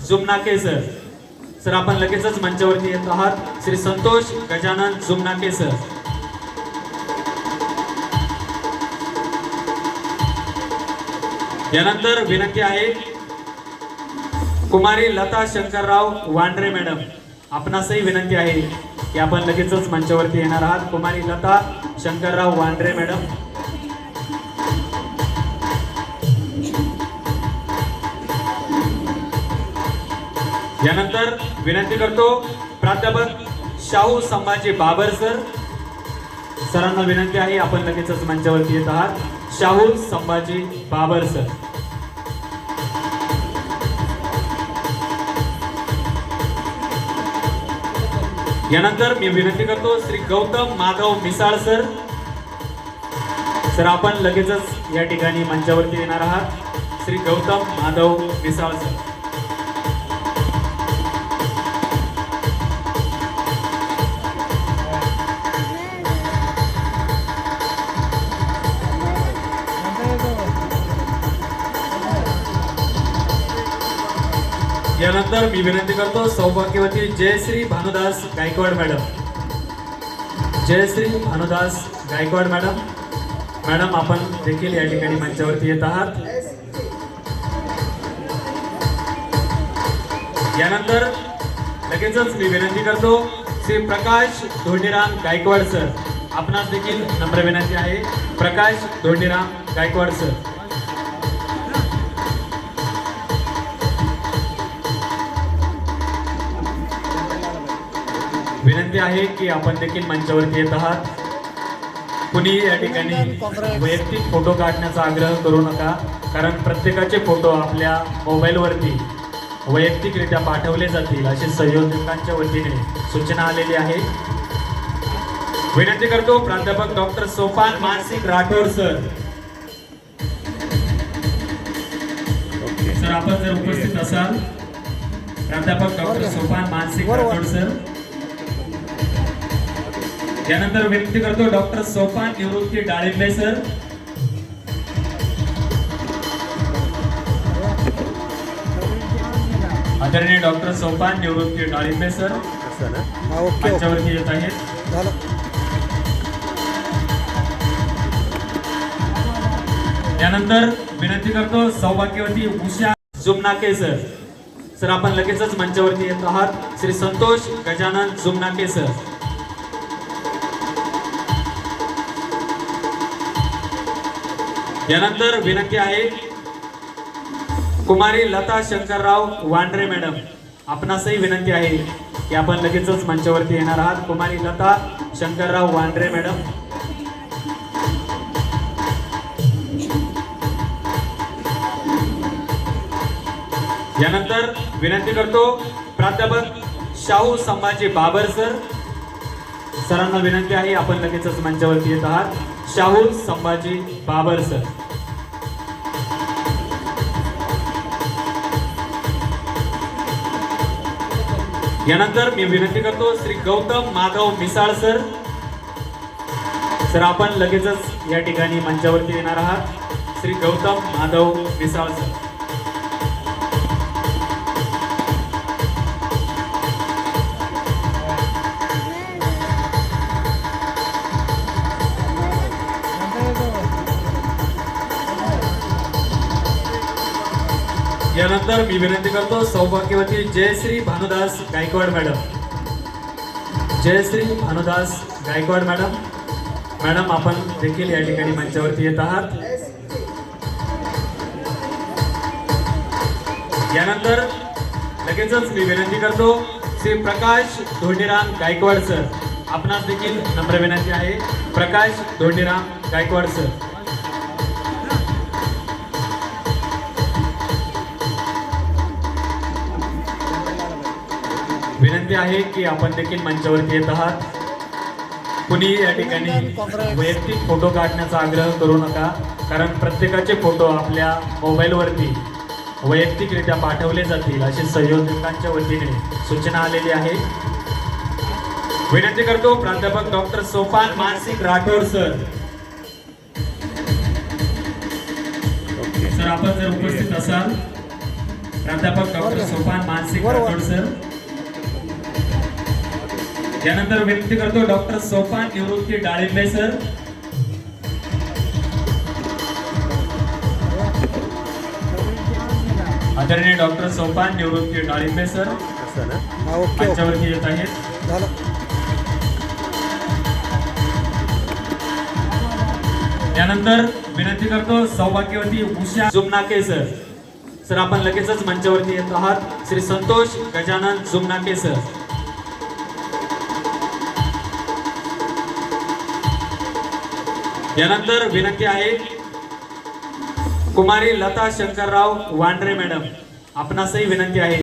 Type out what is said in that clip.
जुमनाके sir. Sir आपण लगेचच मंचावरती येत आहात. श्री संतोष गजानन जुमनाके सर. यानंतर विनंती आहे कुमारी लता शंकरराव वांड्रे मॅडम, आपणासही विनंती आहे की आपण लगेचच मंचावरती येणार आहात. कुमारी लता शंकरराव वांड्रे मॅडम. यानंतर विनंती करतो प्राध्यापक शाहू संभाजी बाबर सर. सरांना विनंती आहे आपण लगेचच मंचावरती येत आहात. शाहू संभाजी बाबर सर. यानंतर मी विनंती करतो श्री गौतम माधव मिसाळ सर. सर आपण लगेचच या ठिकाणी मंचावरती येणार आहात. श्री गौतम माधव मिसाळ सर. यानंतर मी विनंती करतो सौभाग्यवती Jayashree Bhanudas Gaikwad madam. Jayashree Bhanudas Gaikwad madam. Madam आपण देखील या ठिकाणी मंचावरती येत आहात. यानंतर लगेचच मी विनंती करतो श्री प्रकाश धोंडीराम गायकवाड सर. आपणास देखील नम्र विनंती आहे. प्रकाश धोंडीराम गायकवाड सर. विनंती आहे की आपण देखील मंचावरती येत आहात. कुणी या ठिकाणी वैयक्तिक फोटो काढण्याचा आग्रह करू नका, कारण प्रत्येकाचे फोटो आपल्या मोबाईलवरती वैयक्तिकरित्या पाठवले जातील अशी संयोजकांच्या वतीने सूचना आलेली आहे. विनंती करतो प्राध्यापक डॉक्टर सोपान मानसिक राठोड सर. सर आपण जर उपस्थित असाल, प्राध्यापक डॉक्टर सोपान मानसिक राठोड सर. यानंतर विनंती करतो डॉक्टर सोपान निवृत्ती डाळिंबे सर. आदरणीय डॉक्टर सोपान निवृत्ती डाळिंबे सर मंचावरती येत आहेत. यानंतर विनंती करतो सौभाग्यवती उषा जुमनाके सर. सर आपण लगेचच मंचावरती येत आहात. श्री संतोष गजानन जुमनाके सर. यानंतर विनंती आहे कुमारी लता शंकरराव वांड्रे मॅडम. आपणासही विनंती आहे की आपण लगेचच मंचावरती येणार आहात. कुमारी लता शंकरराव वांड्रे मॅडम. यानंतर विनंती करतो प्राध्यापक शाहू संभाजी बाबर सर. सरांना विनंती आहे आपण लगेचच मंचावरती येत आहात. शाहू संभाजी बाबर सर. यानंतर मी विनंती करतो श्री गौतम माधव मिसाळ सर. सर आपण लगेचच या ठिकाणी मंचावरती येणार आहात. श्री गौतम माधव मिसाळ सर. यानंतर मी विनंती करतो सौभाग्यवती Jayashree Bhanudas Gaikwad madam. Jayashree Bhanudas Gaikwad madam. Madam आपण देखील या ठिकाणी मंचावरती येत आहात. यानंतर लगेचच मी विनंती करतो श्री प्रकाश धोंडीराम गायकवाड सर. आपणास देखील नम्र विनंती आहे. प्रकाश धोंडीराम गायकवाड सर. विनंती आहे की आपण देखील मंचावरती येत आहात. कुणी या ठिकाणी वैयक्तिक फोटो काढण्याचा आग्रह करू नका, कारण प्रत्येकाचे फोटो आपल्या मोबाईलवरती वैयक्तिकरित्या पाठवले जातील अशी संयोजकांच्या वतीने सूचना आलेली आहे. विनंती करतो प्राध्यापक डॉक्टर सोपान मानसिक राठोड सर. सर आपण जर उपस्थित असाल, प्राध्यापक डॉक्टर सोपान राठोड सर. त्यानंतर विनंती करतो डॉक्टर सोपान निवृत्ती डाळिंबे सर. आदरणीय डॉक्टर सोपान निवृत्ती डाळिंबे सर मंचावरती येत आहेत. त्यानंतर विनंती करतो सौभाग्यवती उषा जुमनाके सर. सर आपण लगेचच मंचावरती येत आहात. श्री संतोष गजानन जुमनाके सर. यानंतर विनंती आहे कुमारी लता शंकरराव वांड्रे मॅडम आपणासही विनंती आहे.